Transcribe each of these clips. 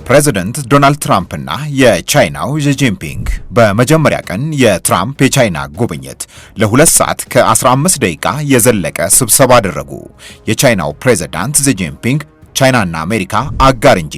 ፕሬዚደንት ዶናልድ ትራምፕና የቻይናው ዢ ጂንፒንግ በመጀመሪያ ቀን የትራምፕ የቻይና ጉብኝት ለ2 ሰዓት ከ15 ደቂቃ የዘለቀ ስብሰባ አደረጉ። የቻይናው ፕሬዚዳንት ዢ ጂንፒንግ ቻይናና አሜሪካ አጋር እንጂ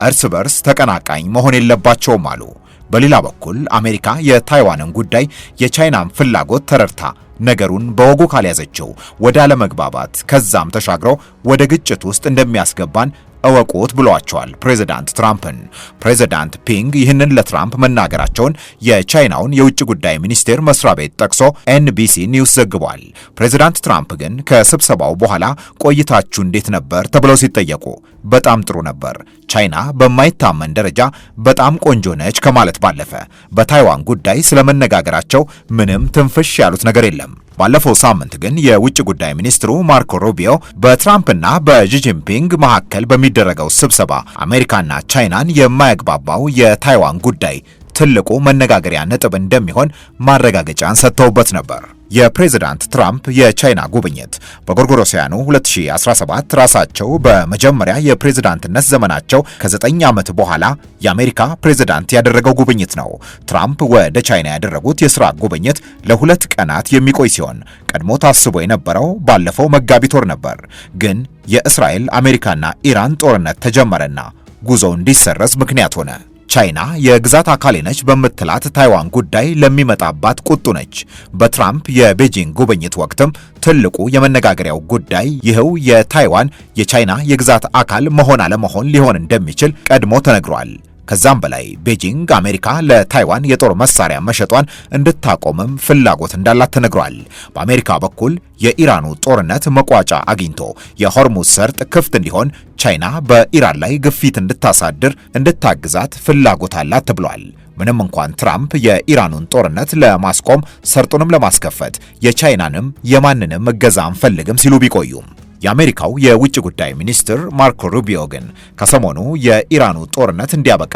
እርስ በርስ ተቀናቃኝ መሆን የለባቸውም አሉ። በሌላ በኩል አሜሪካ የታይዋንን ጉዳይ የቻይናን ፍላጎት ተረድታ ነገሩን በወጉ ካልያዘችው ወደ አለመግባባት ከዛም ተሻግረው ወደ ግጭት ውስጥ እንደሚያስገባን እወቁት ብሏቸዋል ፕሬዚዳንት ትራምፕን። ፕሬዚዳንት ፒንግ ይህንን ለትራምፕ መናገራቸውን የቻይናውን የውጭ ጉዳይ ሚኒስቴር መስሪያ ቤት ጠቅሶ ኤንቢሲ ኒውስ ዘግቧል። ፕሬዚዳንት ትራምፕ ግን ከስብሰባው በኋላ ቆይታችሁ እንዴት ነበር ተብለው ሲጠየቁ በጣም ጥሩ ነበር፣ ቻይና በማይታመን ደረጃ በጣም ቆንጆ ነች ከማለት ባለፈ በታይዋን ጉዳይ ስለመነጋገራቸው ምንም ትንፍሽ ያሉት ነገር የለም። ባለፈው ሳምንት ግን የውጭ ጉዳይ ሚኒስትሩ ማርኮ ሩቢዮ በትራምፕና በዢ ጂንፒንግ መካከል በሚደረገው ስብሰባ አሜሪካና ቻይናን የማያግባባው የታይዋን ጉዳይ ትልቁ መነጋገሪያ ነጥብ እንደሚሆን ማረጋገጫን ሰጥተውበት ነበር። የፕሬዚዳንት ትራምፕ የቻይና ጉብኝት በጎርጎሮሳውያኑ 2017 ራሳቸው በመጀመሪያ የፕሬዚዳንትነት ዘመናቸው ከ9 ዓመት በኋላ የአሜሪካ ፕሬዚዳንት ያደረገው ጉብኝት ነው። ትራምፕ ወደ ቻይና ያደረጉት የሥራ ጉብኝት ለ2 ቀናት የሚቆይ ሲሆን ቀድሞ ታስቦ የነበረው ባለፈው መጋቢት ወር ነበር። ግን የእስራኤል አሜሪካና ኢራን ጦርነት ተጀመረና ጉዞው እንዲሰረዝ ምክንያት ሆነ። ቻይና የግዛት አካሌ ነች በምትላት ታይዋን ጉዳይ ለሚመጣባት ቁጡ ነች። በትራምፕ የቤጂንግ ጉብኝት ወቅትም ትልቁ የመነጋገሪያው ጉዳይ ይኸው የታይዋን የቻይና የግዛት አካል መሆን አለመሆን ሊሆን እንደሚችል ቀድሞ ተነግሯል። ከዛም በላይ ቤጂንግ አሜሪካ ለታይዋን የጦር መሳሪያ መሸጧን እንድታቆምም ፍላጎት እንዳላት ተነግሯል። በአሜሪካ በኩል የኢራኑ ጦርነት መቋጫ አግኝቶ የሆርሙዝ ሰርጥ ክፍት እንዲሆን ቻይና በኢራን ላይ ግፊት እንድታሳድር እንድታግዛት ፍላጎት አላት ተብሏል። ምንም እንኳን ትራምፕ የኢራኑን ጦርነት ለማስቆም ሰርጡንም ለማስከፈት የቻይናንም የማንንም እገዛ አንፈልግም ሲሉ ቢቆዩም የአሜሪካው የውጭ ጉዳይ ሚኒስትር ማርኮ ሩቢዮ ግን ከሰሞኑ የኢራኑ ጦርነት እንዲያበቃ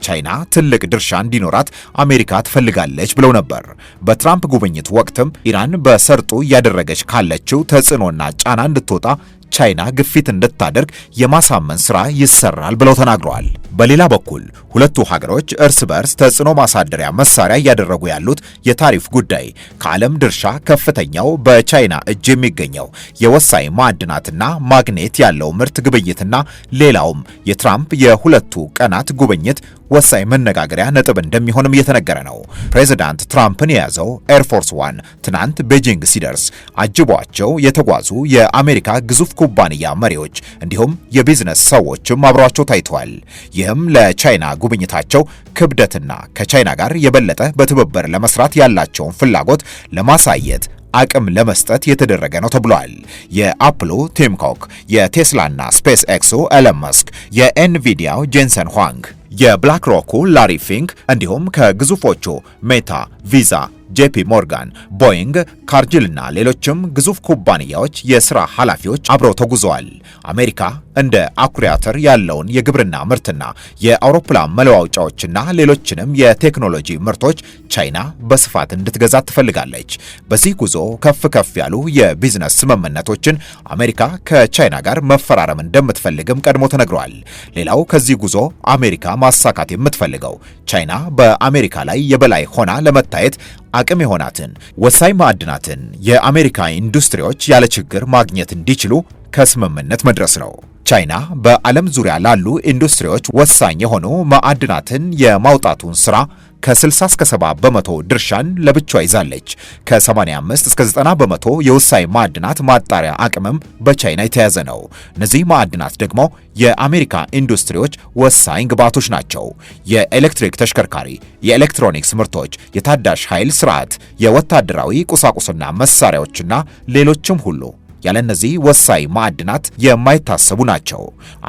ቻይና ትልቅ ድርሻ እንዲኖራት አሜሪካ ትፈልጋለች ብለው ነበር። በትራምፕ ጉብኝት ወቅትም ኢራን በሰርጡ እያደረገች ካለችው ተጽዕኖና ጫና እንድትወጣ ቻይና ግፊት እንድታደርግ የማሳመን ስራ ይሰራል ብለው ተናግረዋል። በሌላ በኩል ሁለቱ ሀገሮች እርስ በርስ ተጽዕኖ ማሳደሪያ መሳሪያ እያደረጉ ያሉት የታሪፍ ጉዳይ ከዓለም ድርሻ ከፍተኛው በቻይና እጅ የሚገኘው የወሳኝ ማዕድናትና ማግኔት ያለው ምርት ግብይትና ሌላውም የትራምፕ የሁለቱ ቀናት ጉብኝት ወሳኝ መነጋገሪያ ነጥብ እንደሚሆንም እየተነገረ ነው። ፕሬዚዳንት ትራምፕን የያዘው ኤርፎርስ ዋን ትናንት ቤጂንግ ሲደርስ አጅቧቸው የተጓዙ የአሜሪካ ግዙፍ ኩባንያ መሪዎች እንዲሁም የቢዝነስ ሰዎችም አብሯቸው ታይተዋል። ይህም ለቻይና ጉብኝታቸው ክብደትና ከቻይና ጋር የበለጠ በትብብር ለመስራት ያላቸውን ፍላጎት ለማሳየት አቅም ለመስጠት የተደረገ ነው ተብሏል። የአፕሉ ቲም ኮክ፣ የቴስላና ስፔስ ኤክሱ ኤለን መስክ፣ የኤንቪዲያው ጄንሰን ሁዋንግ፣ የብላክ ሮኩ ላሪ ፊንክ እንዲሁም ከግዙፎቹ ሜታ፣ ቪዛ፣ ጄፒ ሞርጋን፣ ቦይንግ፣ ካርጂልና ሌሎችም ግዙፍ ኩባንያዎች የሥራ ኃላፊዎች አብረው ተጉዘዋል። አሜሪካ እንደ አኩሪ አተር ያለውን የግብርና ምርትና የአውሮፕላን መለዋወጫዎችና ሌሎችንም የቴክኖሎጂ ምርቶች ቻይና በስፋት እንድትገዛ ትፈልጋለች። በዚህ ጉዞ ከፍ ከፍ ያሉ የቢዝነስ ስምምነቶችን አሜሪካ ከቻይና ጋር መፈራረም እንደምትፈልግም ቀድሞ ተነግሯል። ሌላው ከዚህ ጉዞ አሜሪካ ማሳካት የምትፈልገው ቻይና በአሜሪካ ላይ የበላይ ሆና ለመታየት አቅም የሆናትን ወሳኝ ማዕድናትን የአሜሪካ ኢንዱስትሪዎች ያለ ችግር ማግኘት እንዲችሉ ከስምምነት መድረስ ነው። ቻይና በዓለም ዙሪያ ላሉ ኢንዱስትሪዎች ወሳኝ የሆኑ ማዕድናትን የማውጣቱን ሥራ ከ60 እስከ 70 በመቶ ድርሻን ለብቻ ይዛለች። ከ85 እስከ 90 በመቶ የወሳኝ ማዕድናት ማጣሪያ አቅምም በቻይና የተያዘ ነው። እነዚህ ማዕድናት ደግሞ የአሜሪካ ኢንዱስትሪዎች ወሳኝ ግብዓቶች ናቸው። የኤሌክትሪክ ተሽከርካሪ፣ የኤሌክትሮኒክስ ምርቶች፣ የታዳሽ ኃይል ስርዓት፣ የወታደራዊ ቁሳቁስና መሳሪያዎችና ሌሎችም ሁሉ ያለ እነዚህ ወሳኝ ማዕድናት የማይታሰቡ ናቸው።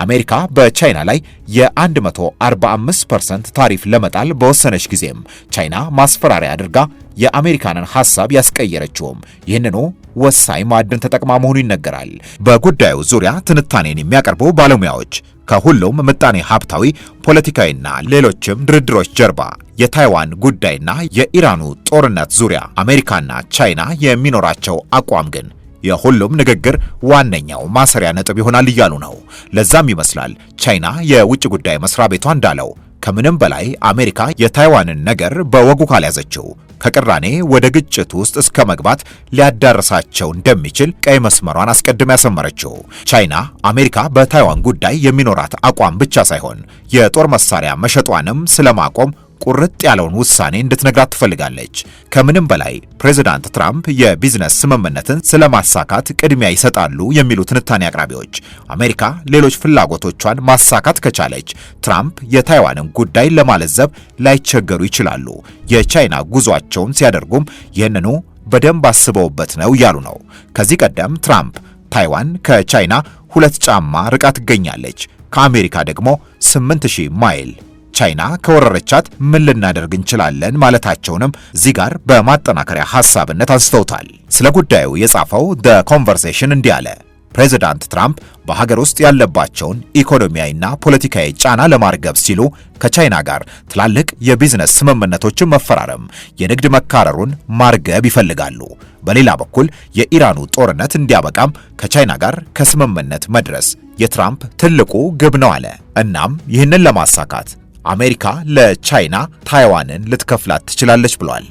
አሜሪካ በቻይና ላይ የ145% ታሪፍ ለመጣል በወሰነች ጊዜም ቻይና ማስፈራሪያ አድርጋ የአሜሪካንን ሐሳብ ያስቀየረችውም ይህንኑ ወሳኝ ማዕድን ተጠቅማ መሆኑ ይነገራል። በጉዳዩ ዙሪያ ትንታኔን የሚያቀርቡ ባለሙያዎች ከሁሉም ምጣኔ ሀብታዊ፣ ፖለቲካዊና ሌሎችም ድርድሮች ጀርባ የታይዋን ጉዳይና የኢራኑ ጦርነት ዙሪያ አሜሪካና ቻይና የሚኖራቸው አቋም ግን የሁሉም ንግግር ዋነኛው ማሰሪያ ነጥብ ይሆናል እያሉ ነው። ለዛም ይመስላል ቻይና የውጭ ጉዳይ መስሪያ ቤቷ እንዳለው ከምንም በላይ አሜሪካ የታይዋንን ነገር በወጉ ካልያዘችው ከቅራኔ ወደ ግጭት ውስጥ እስከ መግባት ሊያዳርሳቸው እንደሚችል ቀይ መስመሯን አስቀድማ ያሰመረችው ቻይና አሜሪካ በታይዋን ጉዳይ የሚኖራት አቋም ብቻ ሳይሆን የጦር መሳሪያ መሸጧንም ስለማቆም ቁርጥ ያለውን ውሳኔ እንድትነግራት ትፈልጋለች። ከምንም በላይ ፕሬዝዳንት ትራምፕ የቢዝነስ ስምምነትን ስለማሳካት ቅድሚያ ይሰጣሉ የሚሉ ትንታኔ አቅራቢዎች አሜሪካ ሌሎች ፍላጎቶቿን ማሳካት ከቻለች ትራምፕ የታይዋንን ጉዳይ ለማለዘብ ላይቸገሩ ይችላሉ። የቻይና ጉዟቸውን ሲያደርጉም ይህንኑ በደንብ አስበውበት ነው እያሉ ነው። ከዚህ ቀደም ትራምፕ ታይዋን ከቻይና 2 ጫማ ርቃ ትገኛለች፣ ከአሜሪካ ደግሞ 8000 ማይል ቻይና ከወረረቻት ምን ልናደርግ እንችላለን ማለታቸውንም እዚህ ጋር በማጠናከሪያ ሐሳብነት አንስተውታል። ስለ ጉዳዩ የጻፈው The Conversation እንዲህ አለ። ፕሬዝዳንት ትራምፕ በሀገር ውስጥ ያለባቸውን ኢኮኖሚያዊና ፖለቲካዊ ጫና ለማርገብ ሲሉ ከቻይና ጋር ትላልቅ የቢዝነስ ስምምነቶችን መፈራረም፣ የንግድ መካረሩን ማርገብ ይፈልጋሉ። በሌላ በኩል የኢራኑ ጦርነት እንዲያበቃም ከቻይና ጋር ከስምምነት መድረስ የትራምፕ ትልቁ ግብ ነው አለ። እናም ይህንን ለማሳካት አሜሪካ ለቻይና ታይዋንን ልትከፍላት ትችላለች ብሏል።